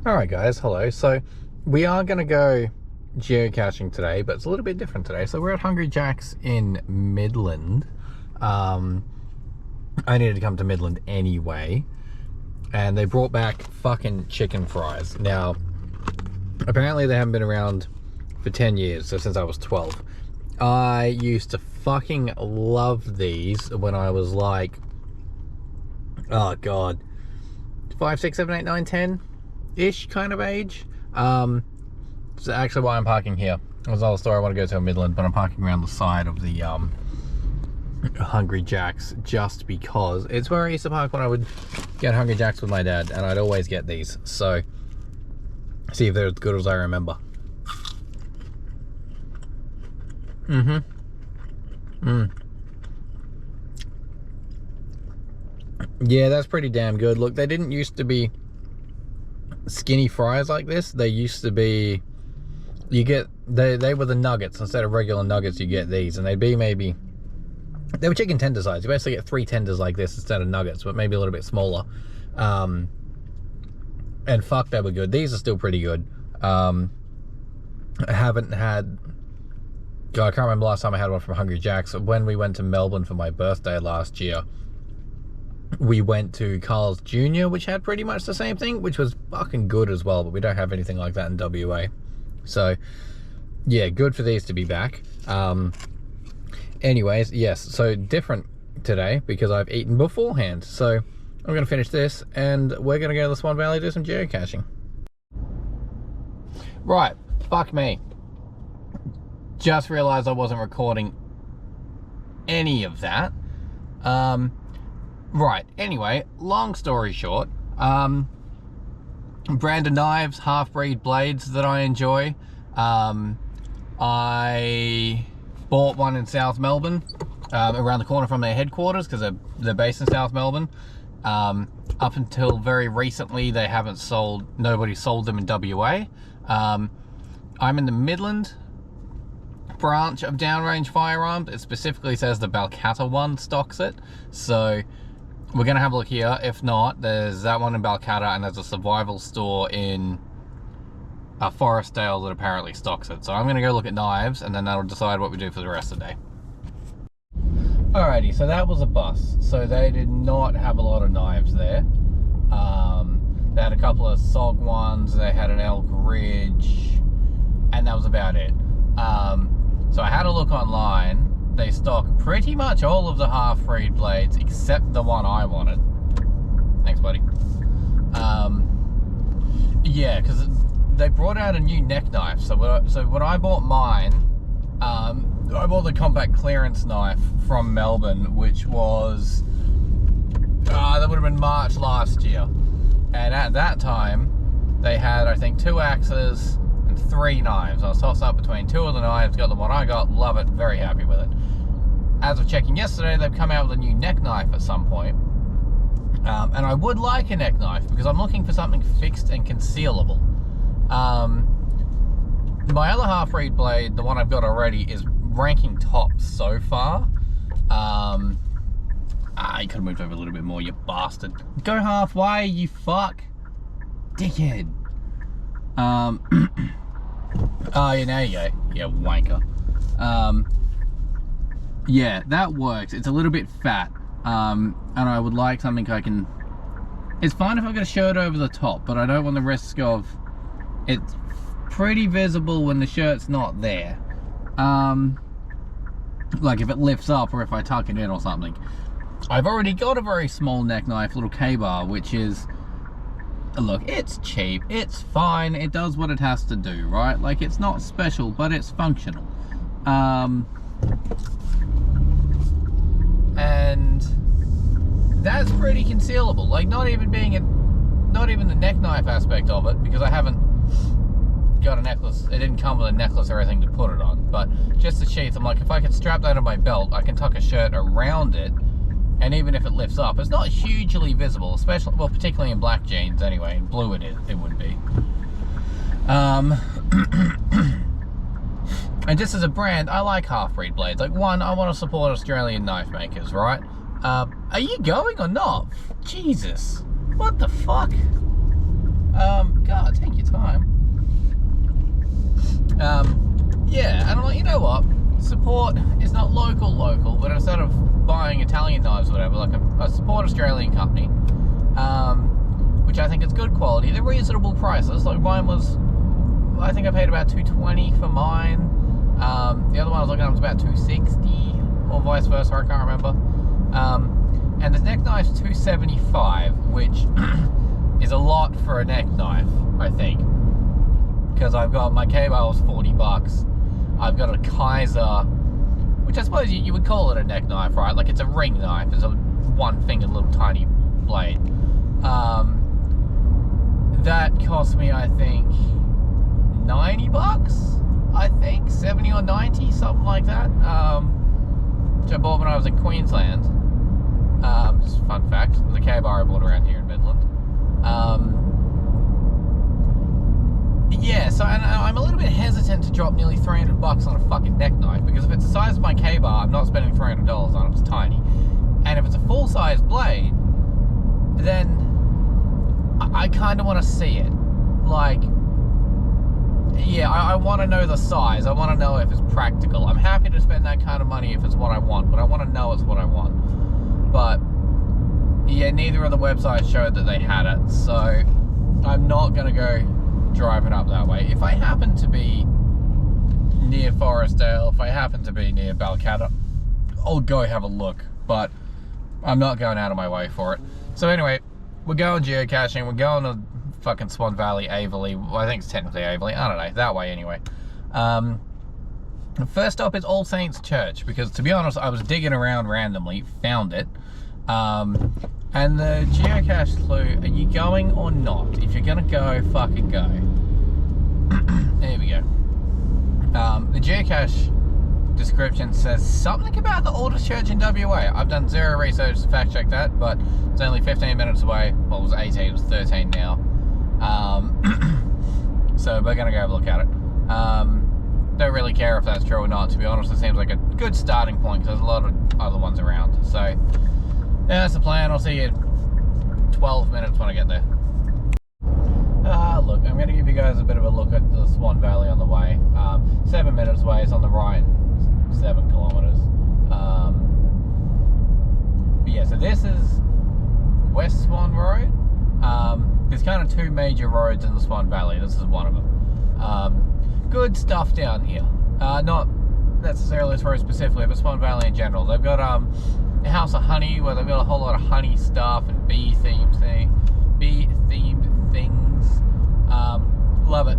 Alright guys, hello. So we are going to go geocaching today, but it's a little bit different today. So we're at Hungry Jack's in Midland. I needed to come to Midland anyway, and they brought back fucking chicken fries. Now, apparently they haven't been around for 10 years, so since I was 12. I used to fucking love these when I was like, oh god, 5, 6, 7, 8, 9, 10 ish kind of age. It's actually why I'm parking here. There's another store I want to go to in Midland, but I'm parking around the side of the Hungry Jack's just because it's where I used to park when I would get Hungry Jack's with my dad, and I'd always get these. So see if they're as good as I remember. Yeah, that's pretty damn good. Look, they didn't used to be skinny fries like this. They used to be, they were the nuggets. Instead of regular nuggets, you get these, and they'd be maybe, they were chicken tender size. You basically get 3 tenders like this instead of nuggets, but maybe a little bit smaller. And fuck, they were good. These are still pretty good. I haven't had, God, I can't remember last time I had one from Hungry Jack's. When we went to Melbourne for my birthday last year, we went to Carl's Jr., which had pretty much the same thing, which was fucking good as well, but we don't have anything like that in WA. So, yeah, good for these to be back. Anyways, yes, so different today because I've eaten beforehand. So, I'm going to finish this, and we're going to go to the Swan Valley do some geocaching. Right, fuck me. Just realized I wasn't recording any of that. Right, anyway, long story short, brand of knives, half-breed blades that I enjoy. I bought one in South Melbourne, around the corner from their headquarters, because they're based in South Melbourne. Up until very recently, they haven't sold, nobody sold them in WA. I'm in the Midland branch of Downrange Firearms. It specifically says the Balcatta one stocks it, so we're gonna have a look here. If not, there's that one in Balcatta, and there's a survival store in Forestdale that apparently stocks it. So I'm gonna go look at knives, and then that'll decide what we do for the rest of the day. Alrighty, so that was a bus. So they did not have a lot of knives there. They had a couple of SOG ones, they had an Elk Ridge, and that was about it. So I had a look online. They stock pretty much all of the half-breed blades except the one I wanted. Thanks, buddy. Yeah, because they brought out a new neck knife. So when I bought mine, I bought the compact clearance knife from Melbourne, which was, that would have been March last year. And at that time, they had, I think, 2 axes and 3 knives. I was tossed up between 2 of the knives, got the one I got, love it, very happy with it. As of checking yesterday, they've come out with a new neck knife at some point. And I would like a neck knife because I'm looking for something fixed and concealable. My other half-breed blade, the one I've got already, is ranking top so far. You could have moved over a little bit more, you bastard. Go halfway, you fuck. Dickhead. Oh, yeah, there you go. Yeah, wanker. Yeah, that works. It's a little bit fat. And I would like something I can... It's fine if I've got a shirt over the top, but I don't want the risk of... It's pretty visible when the shirt's not there. Like if it lifts up or if I tuck it in or something. I've already got a very small neck knife, little K-bar, which is... Look, it's cheap, it's fine, it does what it has to do, right? Like, it's not special, but it's functional. And that's pretty concealable. Like, not even the neck knife aspect of it, because I haven't got a necklace. It didn't come with a necklace or anything to put it on, but just the sheath. I'm like, if I could strap that on my belt, I can tuck a shirt around it, and even if it lifts up, it's not hugely visible, especially, well, particularly in black jeans anyway. In blue it would be. And just as a brand, I like half-breed blades. Like, one, I want to support Australian knife makers, right? Are you going or not? Jesus. What the fuck? God time. Yeah, and I'm like, you know what? Support is not local, but instead of buying Italian knives or whatever, like I support Australian company, which I think is good quality. They're reasonable prices. Like mine was, I think I paid about $220 for mine. The other one I was looking at was about $260 or vice versa. I can't remember. And the neck knife's $275, which is a lot for a neck knife, I think, because I've got my K-bar was $40. I've got a Kaiser, which I suppose you would call it a neck knife, right? Like it's a ring knife. It's a one-fingered little tiny blade. That cost me, I think, $90. I think 70 or 90, something like that. Which I bought when I was in Queensland. Just a fun fact. The K-bar I bought around here in Midland. Yeah, so and I'm a little bit hesitant to drop nearly $300 on a fucking neck knife, because if it's the size of my K-bar, I'm not spending $300 on it. It's tiny. And if it's a full-size blade, then I kind of want to see it. Like, yeah, I want to know the size. I want to know if it's practical. I'm happy to spend that kind of money if it's what I want, but I want to know it's what I want. But yeah, neither of the websites showed that they had it, so I'm not going to go driving up that way. If I happen to be near Forestdale, if I happen to be near Balcatta, I'll go have a look, but I'm not going out of my way for it. So anyway, we're going geocaching. We're going to fucking Swan Valley, Averley. Well, I think it's technically Averley. I don't know, that way anyway. First stop is All Saints Church, because to be honest, I was digging around randomly, found it. And the geocache clue, are you going or not? If you're gonna go, fucking go. There we go. The geocache description says something about the oldest church in WA. I've done zero research to fact check that, but it's only 15 minutes away. Well, it was 18, it was 13 now. So we're gonna go have a look at it. Don't really care if that's true or not, to be honest. It seems like a good starting point, because there's a lot of other ones around. So yeah, that's the plan. I'll see you in 12 minutes when I get there. Look, I'm going to give you guys a bit of a look at the Swan Valley on the way. 7 minutes away, it's on the right, 7 kilometers. But yeah, so this is West Swan Road. There's kind of two major roads in the Swan Valley. This is one of them. Good stuff down here. Not necessarily as far as specifically, but Swan Valley in general. They've got a House of Honey, where they've got a whole lot of honey stuff and bee-themed things. Love it.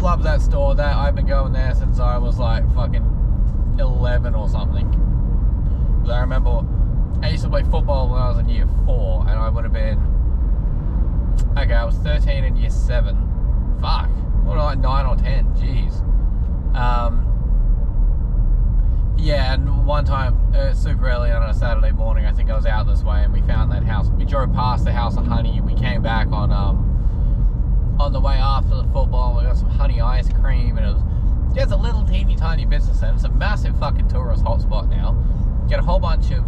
Love that store. I've been going there since I was like fucking 11 or something. I remember I used to play football when I was in year 4, and I would have been, okay, I was 13 in year 7. Fuck. What, like 9 or 10? Jeez. Yeah, and one time, super early on a Saturday morning, I think I was out this way, and we found that house. We drove past the House of Honey, and we came back on the way after the football, and we got some honey ice cream, and it was just a little teeny tiny business, and it's a massive fucking tourist hotspot now. Get a whole bunch of,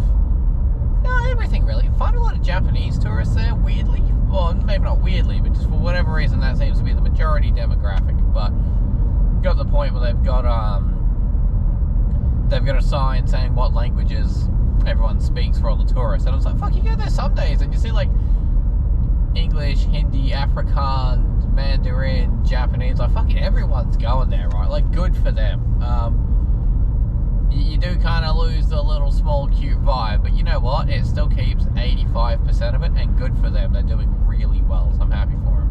everything really. Find a lot of Japanese tourists there, weirdly. Well, maybe not weirdly, but just for whatever reason, that seems to be the majority demographic. But got to the point where they've got a sign saying what languages everyone speaks for all the tourists, and I was like, fuck, you go there some days and you see like English, Hindi, Afrikaans, Mandarin, Japanese, like fucking everyone's going there, right? Like, good for them. You do kind of lose the little small cute vibe, but you know what, it still keeps 85% of it, and good for them. They're doing really well, so I'm happy for them.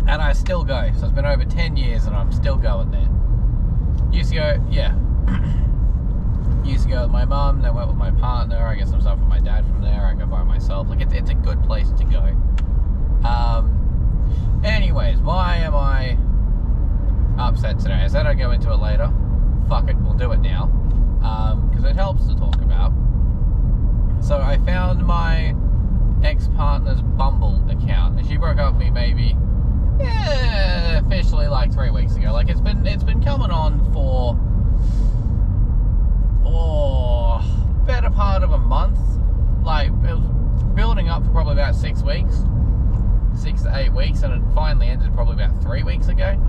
And I still go, so it's been over 10 years and I'm still going there. Used to go, yeah. Used to go with my mum, then went with my partner. I get some stuff with my dad from there. I go by myself. Like, it's a good place to go. Anyways, why am I upset today? I said I'd go into it later. Fuck it, we'll do it now. Because it helps to talk about. So I found my ex-partner's Bumble account, and she broke up with me maybe, officially like 3 weeks ago. Like, it's been coming on for better part of a month. Like, it was building up for probably about 6 weeks, 6 to 8 weeks, and it finally ended probably about 3 weeks ago.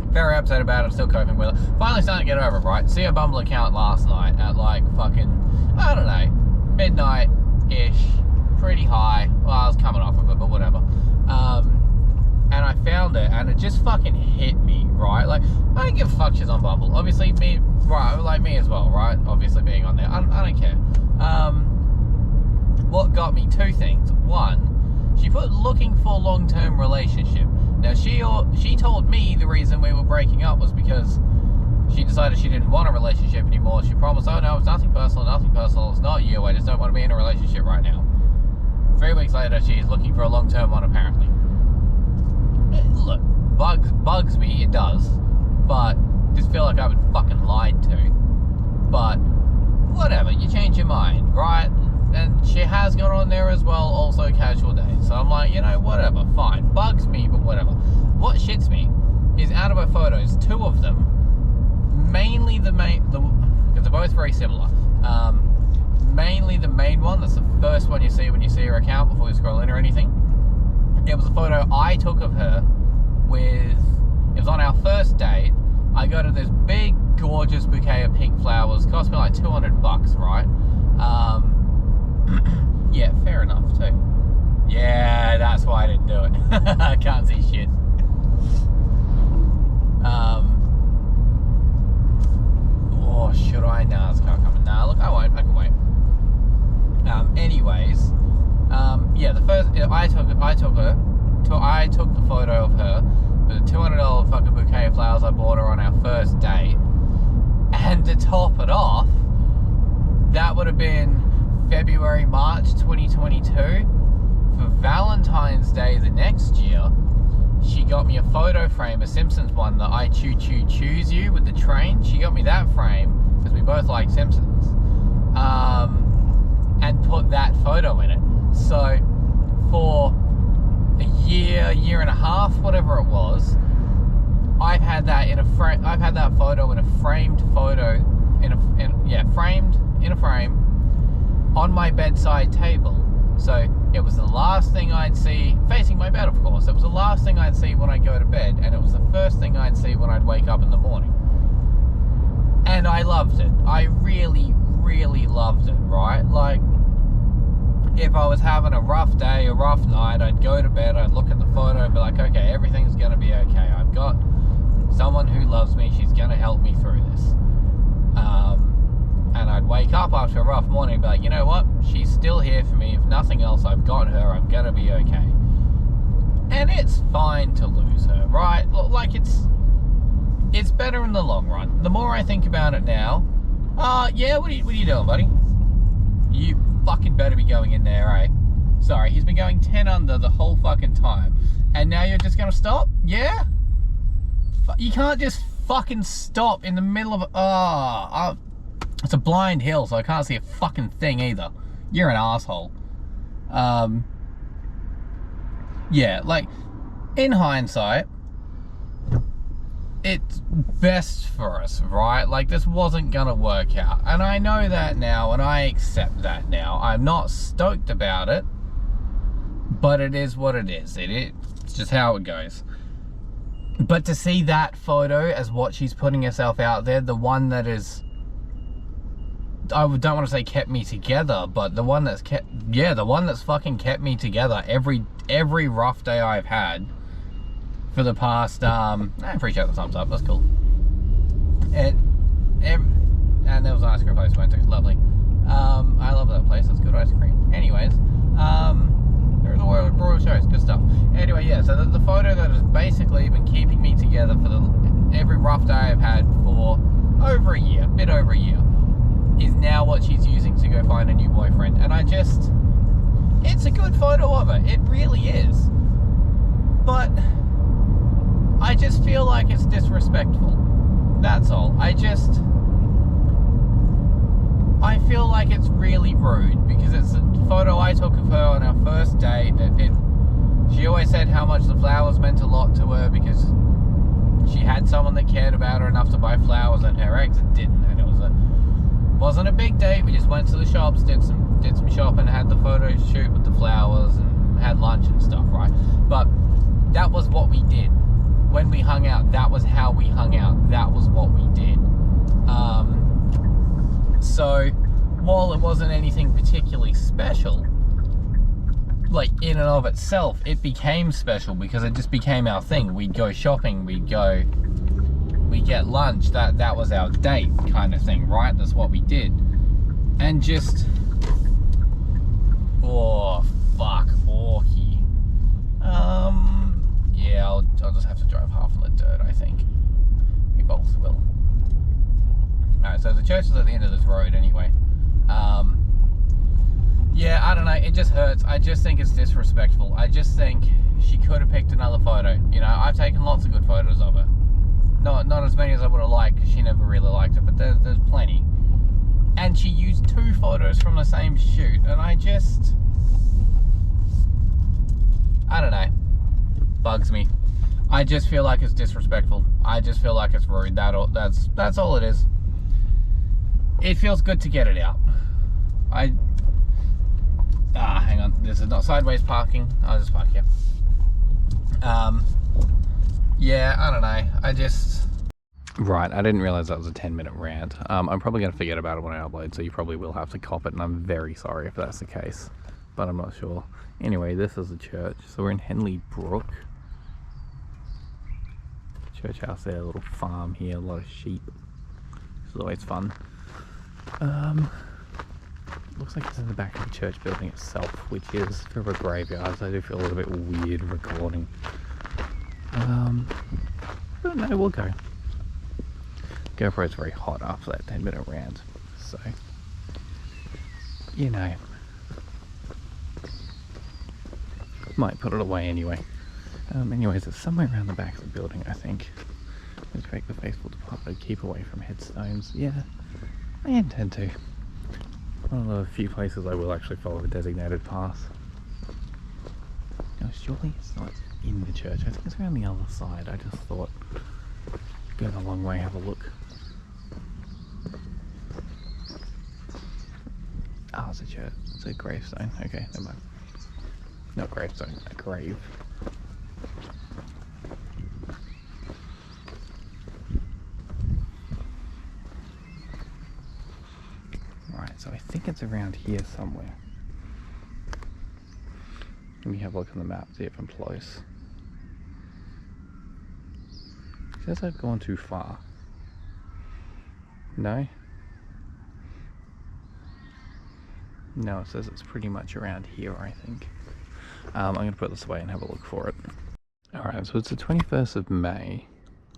Very upset about it, still coping with it. Finally starting to get over it, right? See a Bumble account last night at like fucking, I don't know, midnight-ish, pretty high. Well, I was coming off of it, but whatever. And I found it, and it just fucking hit me, right? Like, I don't give a fuck she's on Bumble. Obviously, me, right, like me as well, right? Obviously being on there, I don't care. What got me? Two things. One, she put looking for long-term relationship. Now, she told me the reason we were breaking up was because she decided she didn't want a relationship anymore. She promised, oh no, it's nothing personal, it's not you, I just don't want to be in a relationship right now. 3 weeks later, she's looking for a long-term one, apparently. Look, bugs me, it does, but just feel like I've been fucking lied to. But whatever, you change your mind, right? And she has got on there as well, also casual days. So I'm like, you know, whatever, fine. Bugs me, but whatever. What shits me is out of her photos, 2 of them, mainly because they're both very similar. Mainly the main one, that's the first one you see when you see her account before you scroll in or anything. It was a photo I took of her it was on our first date. I got her this big, gorgeous bouquet of pink flowers. Cost me like $200, right? Yeah, fair enough too. Yeah, that's why I didn't do it. I can't see shit. Oh, should I? Nah, it's not coming. Nah, look, I won't. I can wait. Anyways, yeah, the first I took the photo of her with a $200 fucking bouquet of flowers I bought her on our first date, and to top it off, that would have been February, March 2022. For Valentine's Day the next year, she got me a photo frame, a Simpsons one, that I choose you with the train. She got me that frame because we both like Simpsons, and put that photo in it. So for a year and a half, whatever it was, I've had that photo in a framed photo, framed in a frame on my bedside table. So it was the last thing I'd see, facing my bed, of course. It was the last thing I'd see when I go to bed, and it was the first thing I'd see when I'd wake up in the morning. And I loved it. I really, really loved it, right? Like, if I was having a rough day, a rough night, I'd go to bed, I'd look at the photo and be like, okay, everything's gonna be okay. I've got someone who loves me, she's gonna help me through this. And I'd wake up after a rough morning and be like, you know what? She's still here for me. If nothing else, I've got her. I'm gonna be okay. And it's fine to lose her, right? Like, it's better in the long run. The more I think about it now, yeah, what are you doing, buddy? You fucking better be going in there, eh? Sorry, he's been going 10 under the whole fucking time. And now you're just gonna stop? Yeah? You can't just fucking stop in the middle of it's a blind hill, so I can't see a fucking thing either. You're an asshole. Yeah, like, in hindsight, it's best for us, right? Like, this wasn't gonna work out. And I know that now, and I accept that now. I'm not stoked about it, but it is what it is. It's just how it goes. But to see that photo as what she's putting herself out there, the one that is, I don't want to say kept me together, but the one that's the one that's fucking kept me together every rough day I've had for the past, I appreciate the thumbs up, that's cool. And there was an ice cream place we went to, lovely. I love that place, that's good ice cream. Anyways, there's a world of Royal shows, good stuff. Anyway, yeah, so the photo that has basically been keeping me together for every rough day I've had for over a year, bit over a year, is now what she's using to go find a new boyfriend. And it's a good photo of her, it really is. But I just feel like it's disrespectful. That's all. I feel like it's really rude because it's a photo I took of her on our first date. She always said how much the flowers meant a lot to her because she had someone that cared about her enough to buy flowers, and her ex didn't. And it wasn't a big date. We just went to the shops, did some shopping, had the photo shoot with the flowers, and had lunch and stuff. that was what we did. When we hung out, that was how we hung out. That was what we did. So, while it wasn't anything particularly special, like in and of itself, it became special because it just became our thing. We'd go shopping, we'd get lunch, that was our date kind of thing, right? That's what we did. And just, oh, fuck, Orky. Yeah, I'll just have to drive half on the dirt, I think. We both will. Alright, so the church is at the end of this road anyway. Yeah, I don't know, it just hurts. I just think it's disrespectful. I just think she could have picked another photo. You know, I've taken lots of good photos of her. Not as many as I would have liked, because she never really liked it, but there's plenty. And she used 2 photos from the same shoot, and I don't know. Bugs me. I just feel like it's disrespectful. I just feel like it's rude. That's all it is. It feels good to get it out. Hang on. This is not sideways parking. I'll just park here. Yeah, I don't know. Right, I didn't realize that was a 10-minute rant. I'm probably going to forget about it when I upload, so you probably will have to cop it, and I'm very sorry if that's the case. But I'm not sure. Anyway, this is the church. So we're in Henley Brook. Church house there, a little farm here, a lot of sheep. It's always fun. Looks like it's in the back of the church building itself, which is for a graveyard, so I do feel a little bit weird recording. But no, we'll go. GoPro's very hot after that 10-minute rant, so, you know. Might put it away anyway. Anyways, it's somewhere around the back of the building, I think. Expect the faithful departed to keep away from headstones. Yeah, I intend to. One of the few places I will actually follow a designated path. No, surely it's not in the church. I think it's around the other side. I just thought, going a long way, have a look. Oh, it's a church. It's a gravestone. Okay, never mind. Not gravestone, a grave. Right, so I think it's around here somewhere. Let me have a look on the map, see if I'm close. It says I've gone too far. No? No, it says it's pretty much around here, I think. I'm going to put this away and have a look for it. Alright, so it's the 21st of May,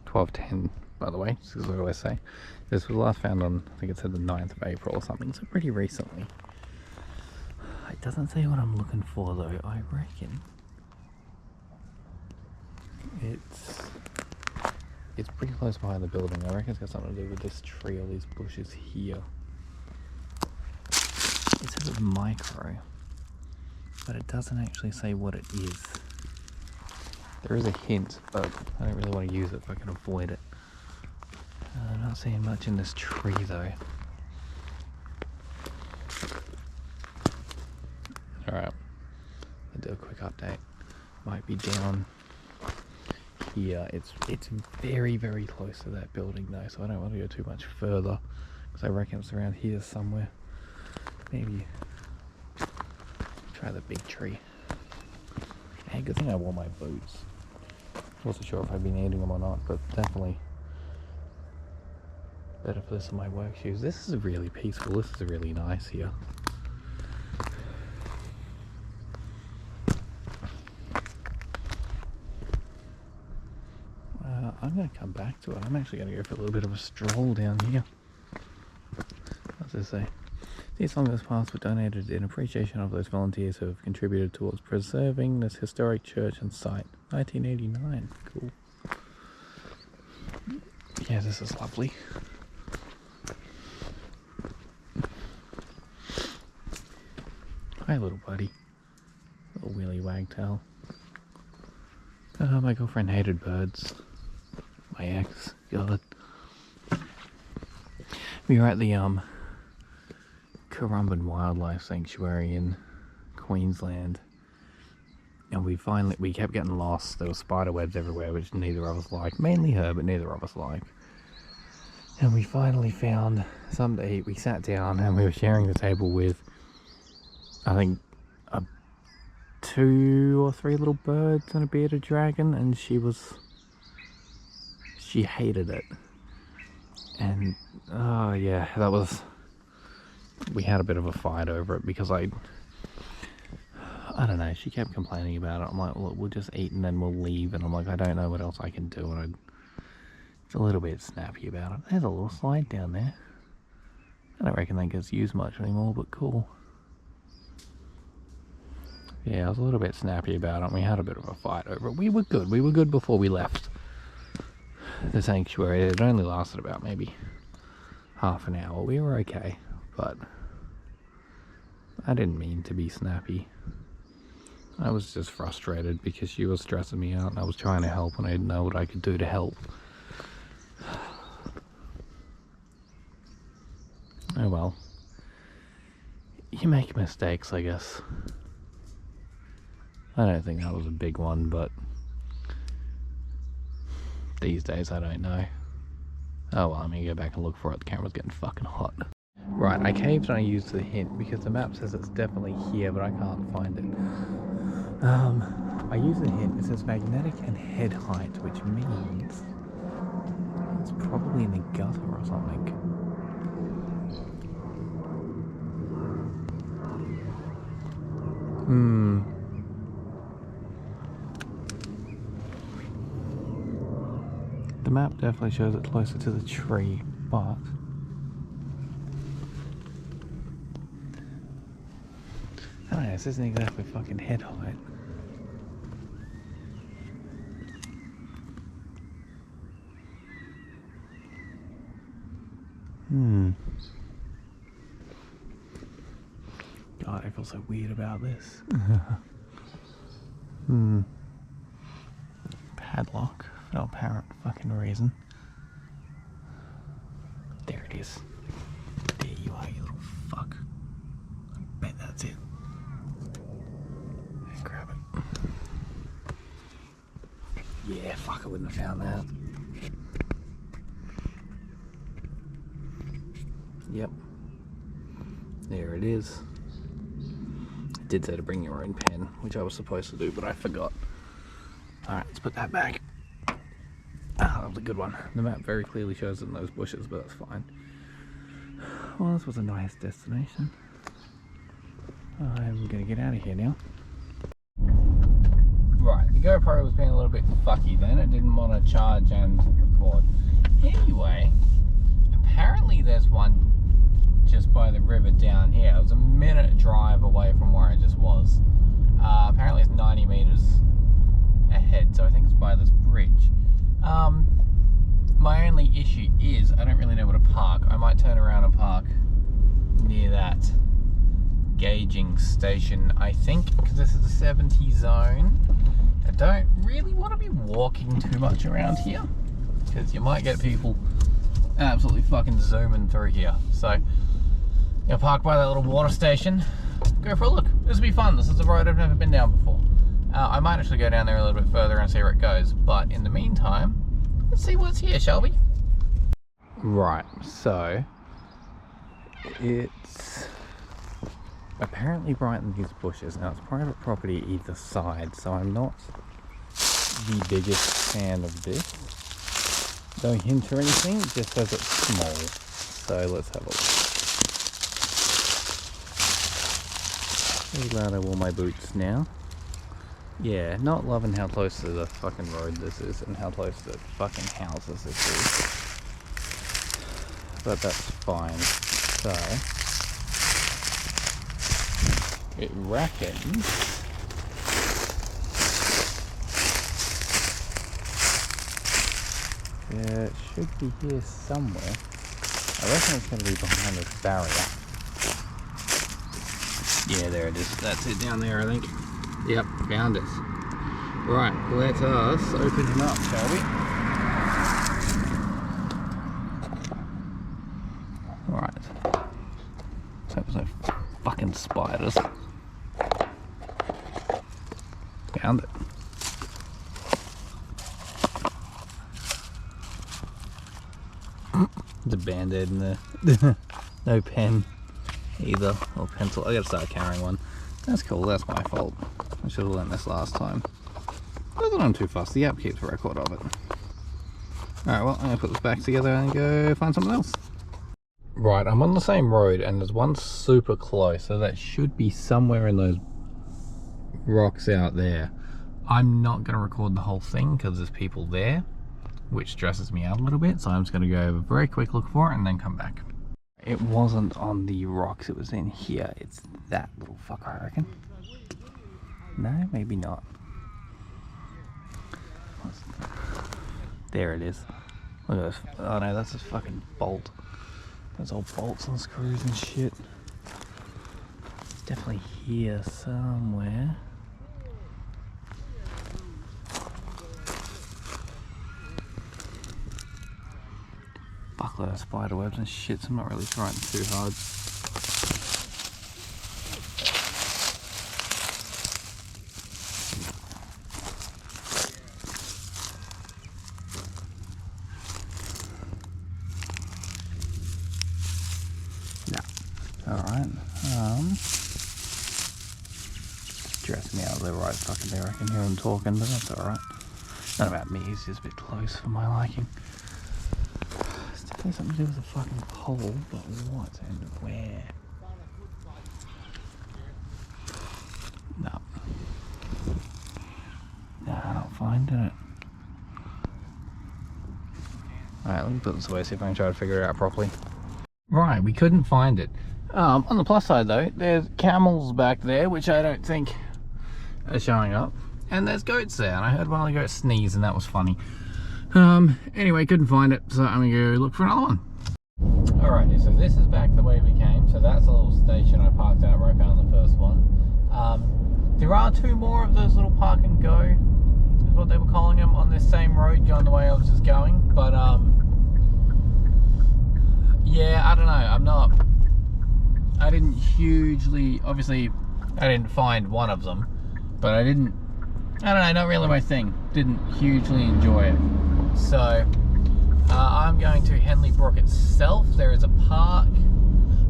12:10, by the way, just as I always say. This was last found on, I think it said the 9th of April or something, so pretty recently. It doesn't say what I'm looking for though, I reckon. It's pretty close behind the building. I reckon it's got something to do with this tree or these bushes here. It says it's micro, but it doesn't actually say what it is. There is a hint, but I don't really want to use it if I can avoid it. I'm not seeing much in this tree though. Alright, I'll do a quick update. Might be down here. It's very, very close to that building though, so I don't want to go too much further, because I reckon it's around here somewhere. Maybe try the big tree. Hey, good thing I wore my boots. Wasn't sure if I'd be needing them or not, but definitely better for this than my work shoes. This is really peaceful. This is really nice here. I'm going to come back to it. I'm actually going to go for a little bit of a stroll down here. What's this say? These songs this path were donated in appreciation of those volunteers who have contributed towards preserving this historic church and site. 1989. Cool. Yeah, this is lovely. Hi, little buddy. Little willy wagtail. My girlfriend hated birds. My ex. God. We were at the Currumbin Wildlife Sanctuary in Queensland, and And we kept getting lost. There were spider webs everywhere, which neither of us liked. Mainly her, but neither of us liked. And we finally found something to eat. We sat down and we were sharing the table with, I think, 2 or 3 little birds and a bearded dragon, and she hated it. And oh yeah, we had a bit of a fight over it because I don't know, she kept complaining about it. I'm like, look, we'll just eat and then we'll leave. And I'm like, I don't know what else I can do. And it's a little bit snappy about it. There's a little slide down there. I don't reckon that gets used much anymore, but cool. Yeah, I was a little bit snappy about it. We had a bit of a fight over it. We were good. We were good before we left the sanctuary. It only lasted about maybe half an hour. We were okay, but I didn't mean to be snappy. I was just frustrated because she was stressing me out and I was trying to help and I didn't know what I could do to help. Oh well. You make mistakes, I guess. I don't think that was a big one, but these days I don't know. Oh well, I'm gonna go back and look for it. The camera's getting fucking hot. Right, I caved and I used the hint because the map says it's definitely here, but I can't find it. I used the hint. It says magnetic and head height, which means it's probably in the gutter or something. The map definitely shows it closer to the tree, but I don't know, this isn't exactly fucking head height. God, I feel so weird about this. Padlock, for no apparent fucking reason. There it is. There you are, you little fuck. I bet that's it. Grab it. Yeah, fuck, I wouldn't have found that. Yep. There it is. It did say to bring your own pen, which I was supposed to do, but I forgot. Alright, let's put that back. Ah, that was a good one. The map very clearly shows it in those bushes, but that's fine. Well, this was a nice destination. I'm gonna get out of here now. Right, the GoPro was being a little bit fucky then. It didn't want to charge and record. Anyway, apparently there's one just by the river down here. It was a minute drive away from where I just was. Apparently it's 90 meters ahead, so I think it's by this bridge. My only issue is I don't really know where to park. I might turn around and park near that gauging station, I think, because this is a 70 zone. I don't really want to be walking too much around here because you might get people absolutely fucking zooming through here. So you'll park by that little water station, go for a look. This will be fun. This is a road I've never been down before. I might actually go down there a little bit further and see where it goes, but in the meantime, let's see what's here, shall we? Right, so it's apparently right in these bushes. Now it's private property either side, so I'm not the biggest fan of this. No hint or anything, it just says it's small. So let's have a look. Really glad I wore my boots now. Yeah, not loving how close to the fucking road this is and how close to the fucking houses this is. But that's fine. So it reckons it should be here somewhere. I reckon it's going to be behind this barrier. Yeah, there it is. That's it down there, I think. Yep, found it. Right, let us open him up, shall we? Right. Let's hope there's no fucking spiders. Found it. There's a band-aid in there. No pen either, or pencil. I gotta start carrying one. That's cool, that's my fault. I should have learned this last time. Not that I'm too fussed, the app keeps a record of it. Alright, well, I'm gonna put this back together and go find something else. Right, I'm on the same road and there's one super close, so that should be somewhere in those rocks out there. I'm not gonna record the whole thing because there's people there, which stresses me out a little bit, so I'm just gonna go have a very quick look for it and then come back. It wasn't on the rocks, it was in here. It's that little fucker, I reckon. No, maybe not. There it is. Look at this. Oh no, that's a fucking bolt. Those old bolts and screws and shit. It's definitely here somewhere. Fuckload of spider webs and shit, so I'm not really trying too hard. Alright, stress me out there right fucking there. I can hear him talking, but that's alright. Not about me, he's just a bit close for my liking. It's definitely something to do with the fucking pole, but what and where? No. No, I don't find it. Alright, let me put this away, see if I can try to figure it out properly. Right, we couldn't find it. On the plus side though, there's camels back there, which I don't think are showing up. And there's goats there, and I heard one of the goats sneeze, and that was funny. Anyway, couldn't find it, so I'm gonna go look for another one. Alrighty, so this is back the way we came. So that's a little station I parked at where I found the first one. There are two more of those little park and go, is what they were calling them, on this same road going the way I was just going. But yeah, I don't know, I didn't hugely, obviously I didn't find one of them, but I don't know, not really my thing. Didn't hugely enjoy it. So I'm going to Henley Brook itself. There is a park.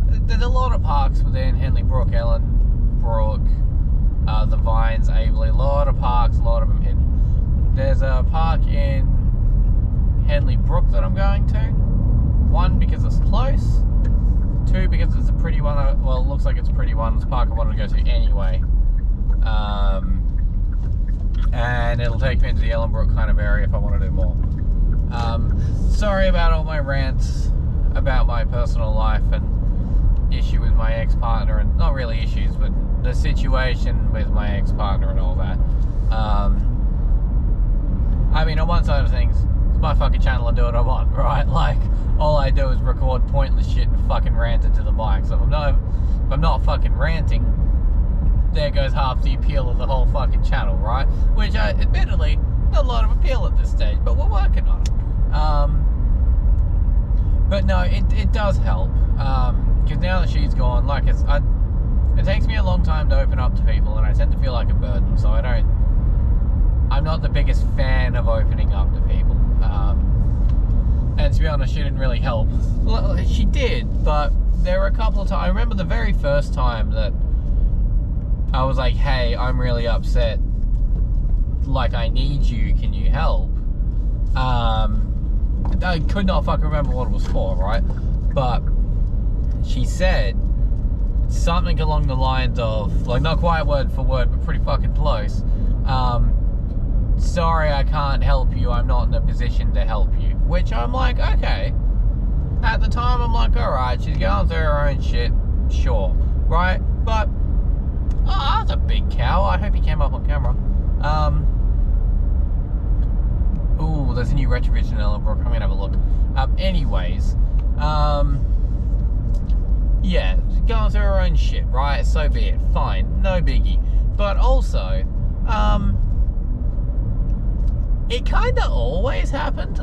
There's a lot of parks within Henley Brook, Ellen Brook, the Vines, Aveley, a lot of parks, a lot of them hidden. There's a park in Henley Brook that I'm going to. One, because it's close. Two, because it's a pretty one. Well, it looks like it's a pretty one. It's a park I wanted to go to anyway. And it'll take me into the Ellenbrook kind of area if I want to do more. Sorry about all my rants about my personal life and issue with my ex-partner, and not really issues, but the situation with my ex-partner and all that. I mean, on one side of things, it's my fucking channel, I do what I want, right? Like, all I do is record pointless shit and fucking rant into the mic. So if I'm not fucking ranting, there goes half the appeal of the whole fucking channel, right? Which, admittedly, not a lot of appeal at this stage, but we're working on it. But no, it does help, because now that she's gone, like, it takes me a long time to open up to people, and I tend to feel like a burden, so I'm not the biggest fan of opening up to people. And to be honest, she didn't really help. Well, she did, but there were a couple of times. I remember the very first time that I was like, hey, I'm really upset. Like, I need you. Can you help? I could not fucking remember what it was for, right? But she said something along the lines of, like, not quite word for word, but pretty fucking close. Sorry, I can't help you. I'm not in a position to help you. Which I'm like, okay. At the time, I'm like, alright, she's going through her own shit. Sure. Right? But, oh, that's a big cow. I hope he came up on camera. Ooh, there's a new Retrovision in Ellenbrook. I'm gonna have a look. Anyways, yeah, going through her own shit, right? So be it. Fine. No biggie. But also, it kind of always happened.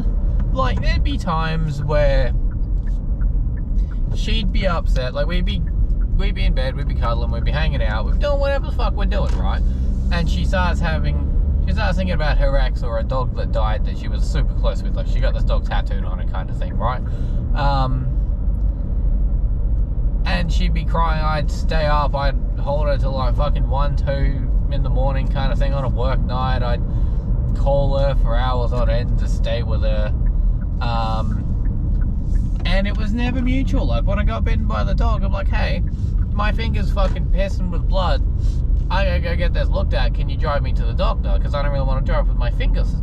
Like, there'd be times where she'd be upset. Like, we'd be in bed, we'd be cuddling, we'd be hanging out, we'd be doing whatever the fuck we're doing, right? and she starts thinking about her ex or a dog that died that she was super close with. Like, she got this dog tattooed on her kind of thing, right? And she'd be crying. I'd stay up, I'd hold her till like fucking 1, 2 in the morning kind of thing on a work night. I'd call her for hours on end to stay with her. And it was never mutual. Like, when I got bitten by the dog, I'm like, hey, my finger's fucking pissing with blood. I gotta go get this looked at. Can you drive me to the doctor? Because I don't really want to drive with my fingers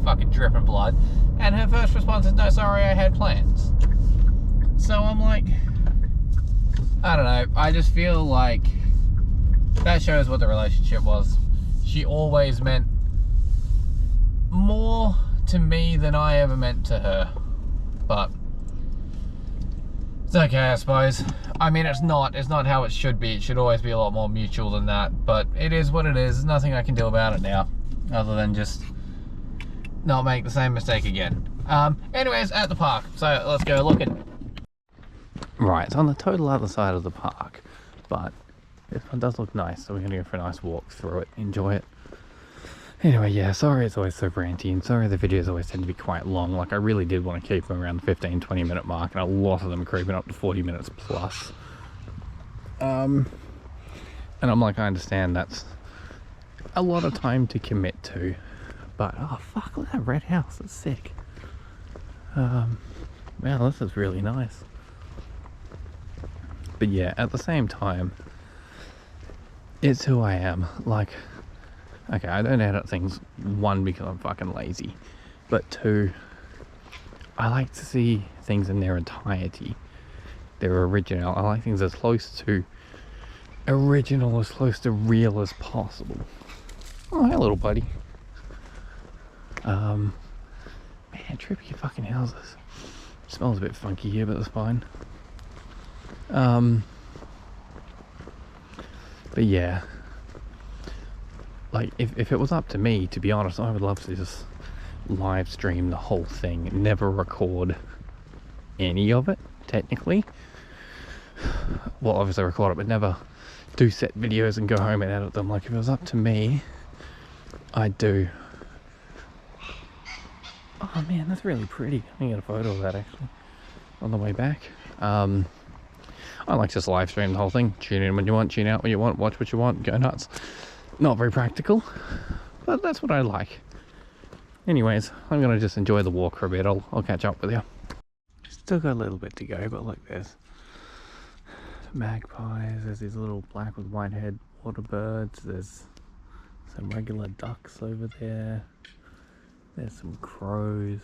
fucking dripping blood. And her first response is, no, sorry, I had plans. So I'm like, I don't know. I just feel like that shows what the relationship was. She always meant more to me than I ever meant to her. But it's okay, I suppose. I mean, it's not how it should be. It should always be a lot more mutual than that. But it is what it is. There's nothing I can do about it now, other than just not make the same mistake again. Anyways, at the park. So let's go looking. Right, it's on the total other side of the park, but this one does look nice, so we're going to go for a nice walk through it, enjoy it. Anyway, yeah, sorry it's always so ranty, and sorry the videos always tend to be quite long. Like, I really did want to keep them around the 15-20 minute mark, and a lot of them creeping up to 40 minutes plus. And I'm like, I understand that's a lot of time to commit to, but oh fuck, look at that red house, that's sick. Man, this is really nice. But yeah, at the same time, it's who I am. Like, okay, I don't edit things, 1, because I'm fucking lazy, but 2, I like to see things in their entirety, their original. I like things as close to original, as close to real as possible. Oh, hey little buddy. Man, trippy fucking houses. Smells a bit funky here, but that's fine. But yeah, like, if it was up to me, to be honest, I would love to just live stream the whole thing, never record any of it, technically. Well, obviously record it, but never do set videos and go home and edit them. Like, if it was up to me, I'd do. Oh man, that's really pretty. I can get a photo of that actually on the way back. I like to just live stream the whole thing. Tune in when you want, tune out when you want, watch what you want, go nuts. Not very practical, but that's what I like. Anyways, I'm gonna just enjoy the walk for a bit. I'll catch up with you. Still got a little bit to go, but look, there's magpies, there's these little black with white head water birds, there's some regular ducks over there, there's some crows.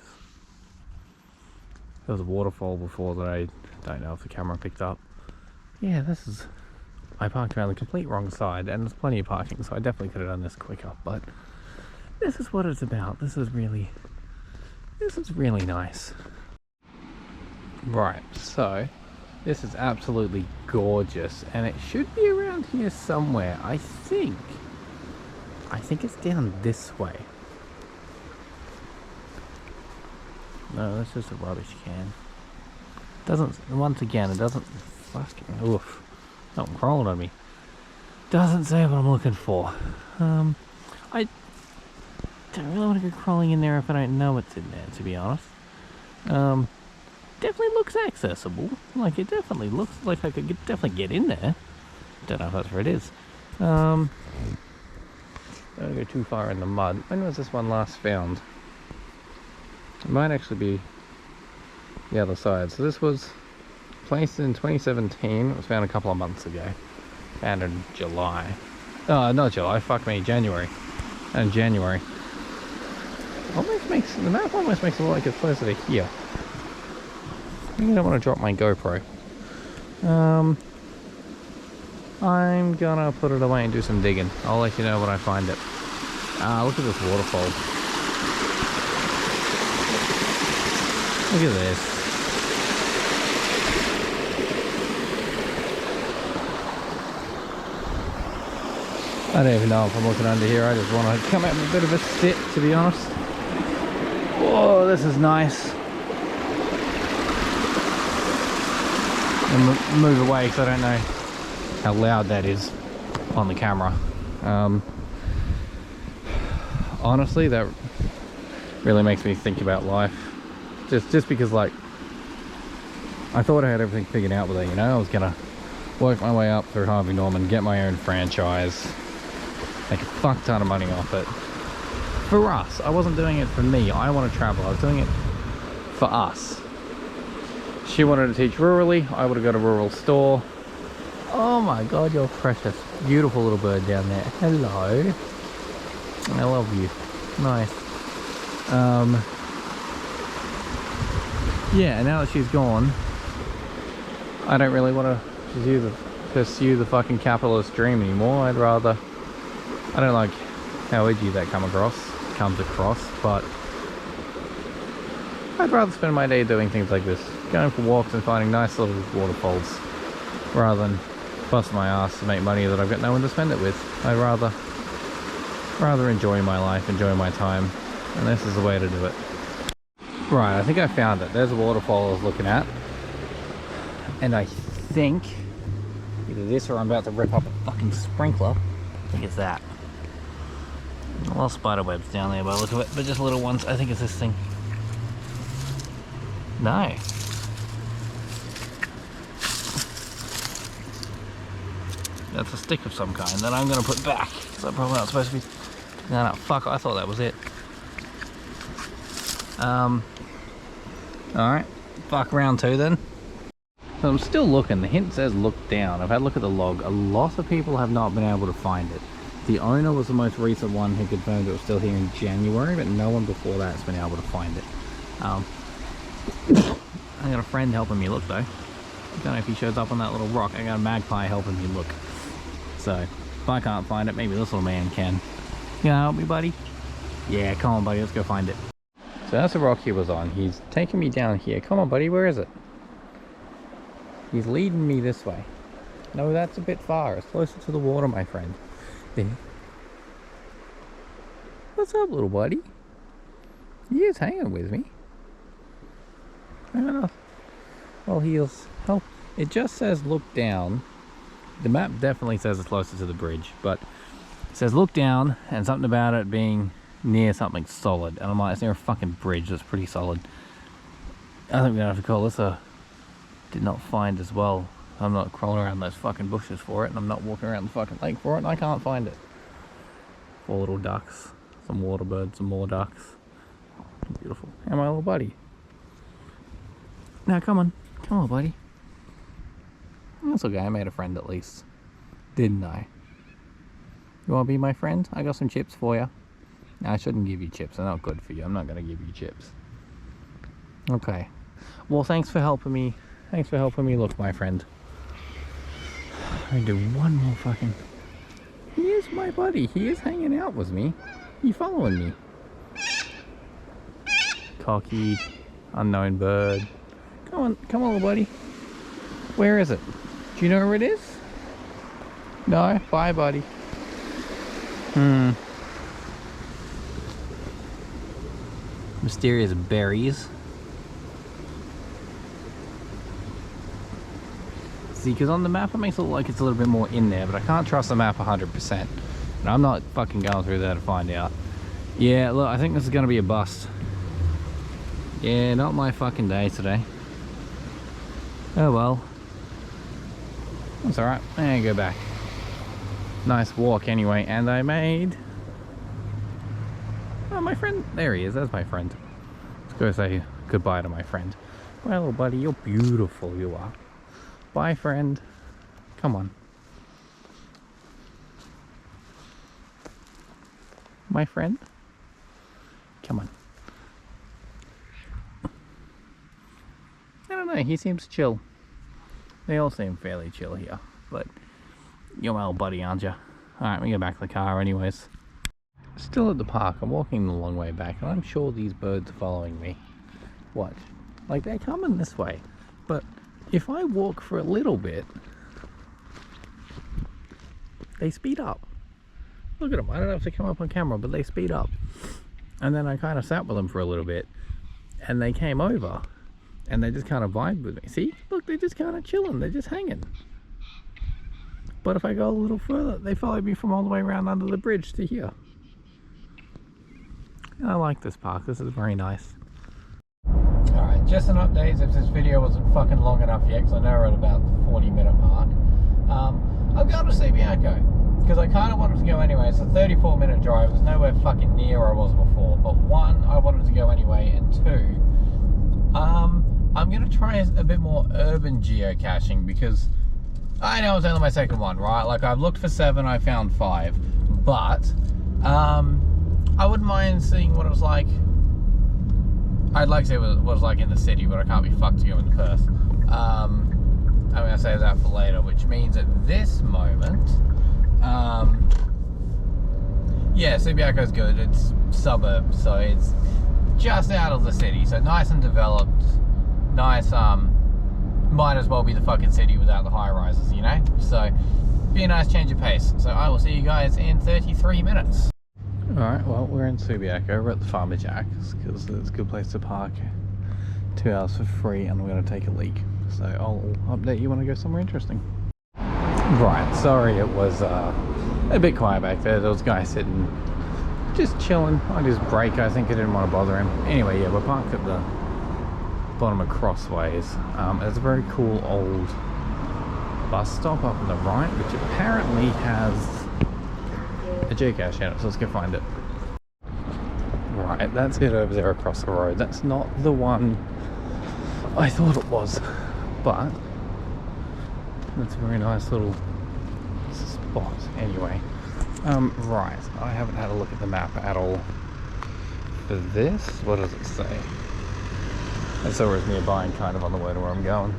There was a waterfall before that I don't know if the camera picked up. Yeah, this is... I parked around the complete wrong side, and there's plenty of parking, so I definitely could have done this quicker, but this is what it's about. This is really nice. Right, so this is absolutely gorgeous, and it should be around here somewhere. I think it's down this way. No, that's just a rubbish can. Once again, it doesn't fucking, oof, not crawling on me. Doesn't say what I'm looking for. I don't really want to go crawling in there if I don't know what's in there, to be honest. Definitely looks accessible. Like, it definitely looks like I could definitely get in there. Don't know if that's where it is. Don't go too far in the mud. When was this one last found? It might actually be the other side. So this was placed in 2017. It was found a couple of months ago. Found in July. Oh, not July, fuck me, January. And January. Almost makes, the map almost makes it look like it's closer to here. I think I don't want to drop my GoPro. I'm gonna put it away and do some digging. I'll let you know when I find it. Look at this waterfall. Look at this. I don't even know if I'm looking under here. I just want to come out with a bit of a sit, to be honest. Whoa, this is nice. And move away because I don't know how loud that is on the camera. honestly, that really makes me think about life. Just because, like, I thought I had everything figured out with it, you know? I was gonna work my way up through Harvey Norman, get my own franchise, make a fuck ton of money off it. For us. I wasn't doing it for me. I want to travel. I was doing it for us. She wanted to teach rurally. I would have got a rural store. Oh my god, you're precious. Beautiful little bird down there. Hello. I love you. Nice. Yeah, now that she's gone, I don't really want to pursue the fucking capitalist dream anymore. I'd rather... I don't like how edgy that comes across, but I'd rather spend my day doing things like this. Going for walks and finding nice little waterfalls, rather than busting my ass to make money that I've got no one to spend it with. I'd rather enjoy my life, enjoy my time, and this is the way to do it. Right, I think I found it. There's a waterfall I was looking at, and I think either this or I'm about to rip up a fucking sprinkler. I think it's that. A lot of spider webs down there by the look of it, but just little ones. I think it's this thing. No. That's a stick of some kind that I'm going to put back. So I'm probably not supposed to be... No, fuck, I thought that was it. Alright, fuck round 2 then. So I'm still looking. The hint says look down. I've had a look at the log. A lot of people have not been able to find it. The owner was the most recent one who confirmed it was still here in January, but no one before that's been able to find it. I got a friend helping me look though. I don't know if he shows up on that little rock. I got a magpie helping me look. So, if I can't find it, maybe this little man can. You gonna help me, buddy? Yeah, come on, buddy, let's go find it. So that's the rock he was on. He's taking me down here. Come on, buddy, where is it? He's leading me this way. No, that's a bit far. It's closer to the water, my friend. There. What's up, little buddy? He is hanging with me. I don't know. Well, he's... Oh, it just says look down. The map definitely says it's closer to the bridge, but it says look down and something about it being near something solid. And I'm like, it's near a fucking bridge that's pretty solid. I think we're gonna have to call this a did not find as well. I'm not crawling around those fucking bushes for it, and I'm not walking around the fucking lake for it, and I can't find it. 4 little ducks, some water birds, some more ducks. Beautiful. And my little buddy. Now come on buddy. That's okay, I made a friend at least. Didn't I? You wanna be my friend? I got some chips for you. No, I shouldn't give you chips, they're not good for you. I'm not gonna give you chips. Okay. Well, thanks for helping me. Thanks for helping me look, my friend. I do one more fucking... He is my buddy. He is hanging out with me. He following me. Cocky, unknown bird. Come on, little buddy. Where is it? Do you know where it is? No? Bye, buddy. Mysterious berries. See, because on the map it makes it look like it's a little bit more in there, but I can't trust the map 100%. And I'm not fucking going through there to find out. Yeah, look, I think this is going to be a bust. Yeah, not my fucking day today. Oh well. That's alright. And go back. Nice walk anyway, and I made... Oh, my friend. There he is. That's my friend. Let's go say goodbye to my friend. Well, little buddy, you're beautiful, you are. Bye, friend. Come on. My friend? Come on. I don't know, he seems chill. They all seem fairly chill here, but you're my old buddy, aren't you? Alright, we go back to the car anyways. Still at the park, I'm walking the long way back, and I'm sure these birds are following me. Watch. Like, they're coming this way, but if I walk for a little bit, they speed up. Look at them. I don't know if they come up on camera, but they speed up. And then I kind of sat with them for a little bit, and they came over, and they just kind of vibed with me. See? Look, they're just kind of chilling. They're just hanging. But if I go a little further, they followed me from all the way around under the bridge to here. I like this park. This is very nice. Alright, just an update if this video wasn't fucking long enough yet, because I know we're at about the 40-minute mark. I'm going to Subiaco, because I kind of wanted to go anyway. It's a 34-minute drive. It's nowhere fucking near where I was before. But one, I wanted to go anyway, and two, I'm going to try a bit more urban geocaching, because I know it's only my second one, right? Like, I've looked for 7, I found 5, but I wouldn't mind seeing what it was like. I'd like to see what it was like in the city, but I can't be fucked to go into Perth. I'm going to save that for later, which means at this moment, yeah, Subiaco's good. It's suburbs, so it's just out of the city, so nice and developed. Nice, might as well be the fucking city without the high rises, you know? So, be a nice change of pace. So I will see you guys in 33 minutes. Alright, well, we're in Subiaco. We're at the Farmer Jack's because it's a good place to park. 2 hours for free, and we're going to take a leak. So I'll update you when I go somewhere interesting. Right, sorry it was a bit quiet back there. There was a guy sitting, just chilling on his break. I think I didn't want to bother him. Anyway, yeah, we're parked at the bottom of Crossways. There's a very cool old bus stop up on the right, which apparently has a geocache in it, so let's go find it. Right, that's it over there across the road. That's not the one I thought it was, but that's a very nice little spot anyway. Right, I haven't had a look at the map at all for this. What does it say? It's always nearby and kind of on the way to where I'm going.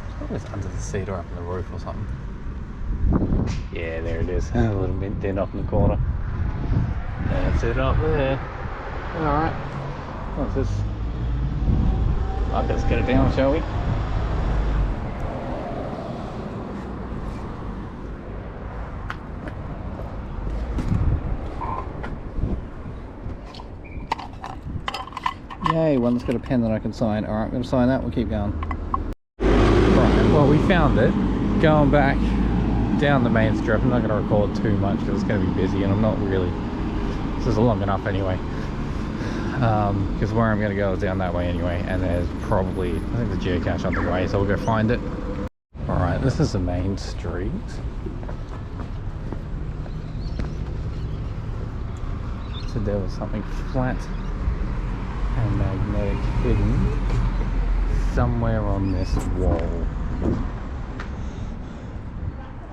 It's always under the seat or up on the roof or something. Yeah, there it is. A little bit dent off in the corner. That's it up there. Alright. What's this? Let's get it down, shall we? Yay, one that's got a pen that I can sign. Alright, I'm going to sign that. We'll keep going. Right, well, we found it. Going back down the main strip. I'm not going to record too much because it's going to be busy, and I'm not really. This is long enough anyway. Because where I'm going to go is down that way anyway, and there's probably, I think, the geocache on the way, so we'll go find it. Alright, this is the main street. So there was something flat and magnetic hidden somewhere on this wall.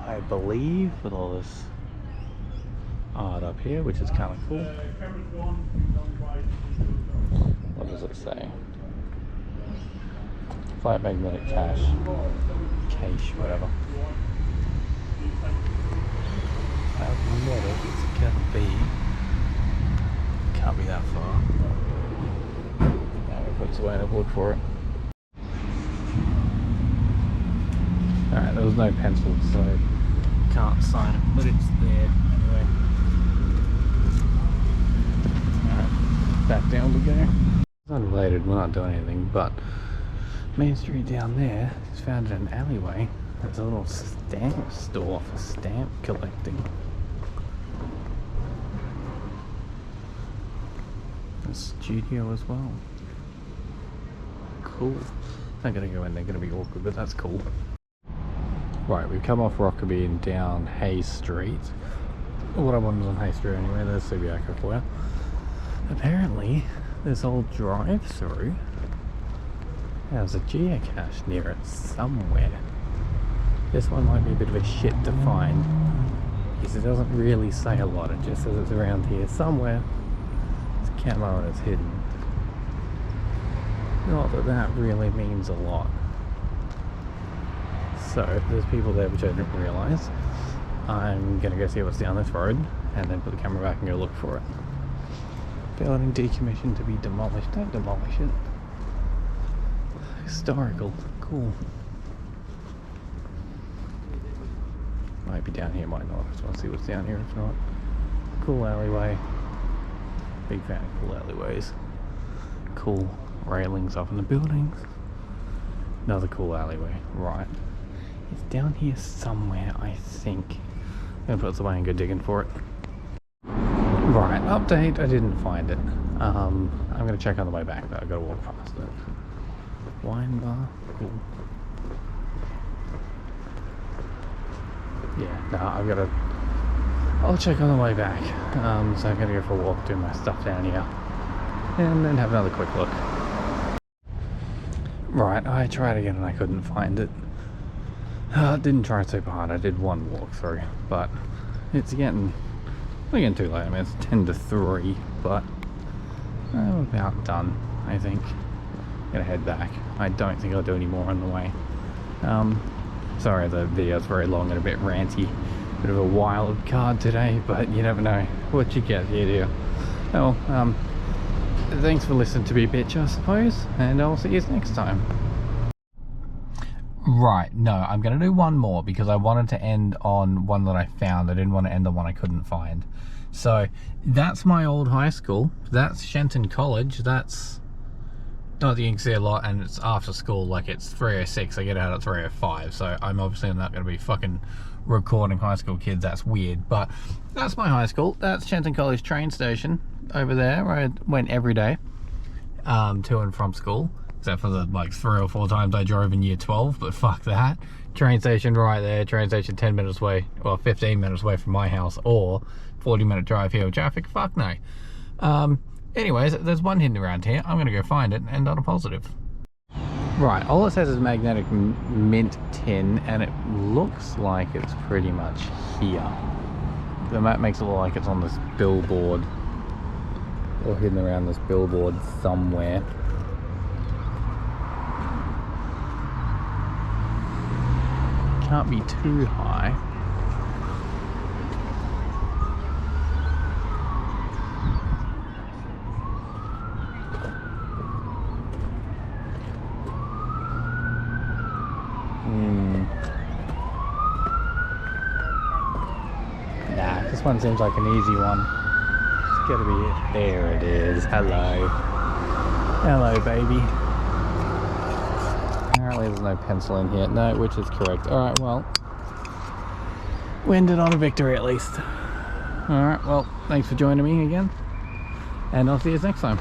I believe, with all this art up here, which is kind of cool. What does it say? Flat magnetic cache, whatever. Magnetic, it's gonna be. Can't be that far. Now we put away and have a look for it. Alright, there was no pencil, so can't sign it, but it's there anyway. Alright, back down we go. It's unrelated, we're not doing anything, but Main Street down there is found in an alleyway. There's a little stamp store for stamp collecting. A studio as well. Cool. I'm gonna go in there, gonna be awkward, but that's cool. Right, we've come off Rockaby and down Hay Street. What I wanted on Hay Street anyway, there's Subiaco for you. Apparently, this old drive-through has a geocache near it somewhere. This one might be a bit of a shit to find, because it doesn't really say a lot, it just says it's around here somewhere. It's camo and it's hidden. Not that that really means a lot. So, there's people there which I didn't realise. I'm going to go see what's down this road, and then put the camera back and go look for it. Building decommissioned to be demolished. Don't demolish it. Historical. Cool. Might be down here, might not. I just want to see what's down here if not. Cool alleyway. Big fan of cool alleyways. Cool railings up in the buildings. Another cool alleyway. Right. It's down here somewhere, I think. I'm going to put it away and go digging for it. Right, update, I didn't find it. I'm gonna check on the way back though, I gotta walk past it. Wine bar, cool. Yeah, no, I'll check on the way back. So I'm gonna go for a walk, do my stuff down here, and then have another quick look. Right, I tried again and I couldn't find it. Didn't try super hard, I did one walkthrough, but it's getting too late. I mean, it's 10 to 3, but I'm about done, I think. Gonna head back. I don't think I'll do any more on the way. Sorry the video's very long and a bit ranty. Bit of a wild card today, but you never know what you get here, do you? Well, thanks for listening to me, bitch, I suppose, and I'll see you next time. Right, no, I'm going to do one more because I wanted to end on one that I found. I didn't want to end on one I couldn't find. So, that's my old high school. That's Shenton College. That's... not that you can see a lot, and it's after school, like it's 3:06. I get out at 3:05, so I'm obviously not going to be fucking recording high school kids. That's weird, but that's my high school. That's Shenton College train station over there, where I went every day to and from school. Except for the like 3 or 4 times I drove in year 12, but fuck that. Train station right there, train station 10 minutes away, well 15 minutes away from my house, or 40-minute drive here with traffic, fuck no. Anyways, there's one hidden around here. I'm gonna go find it and end on a positive. Right, all it says is magnetic mint tin, and it looks like it's pretty much here. The map makes it look like it's on this billboard, or hidden around this billboard somewhere. Can't be too high. Nah, this one seems like an easy one. It's gotta be it. There it is. Hello. Hello, baby. Apparently there's no pencil in here. No, which is correct. Alright, well, we ended on a victory at least. Alright, well, thanks for joining me again, and I'll see you next time.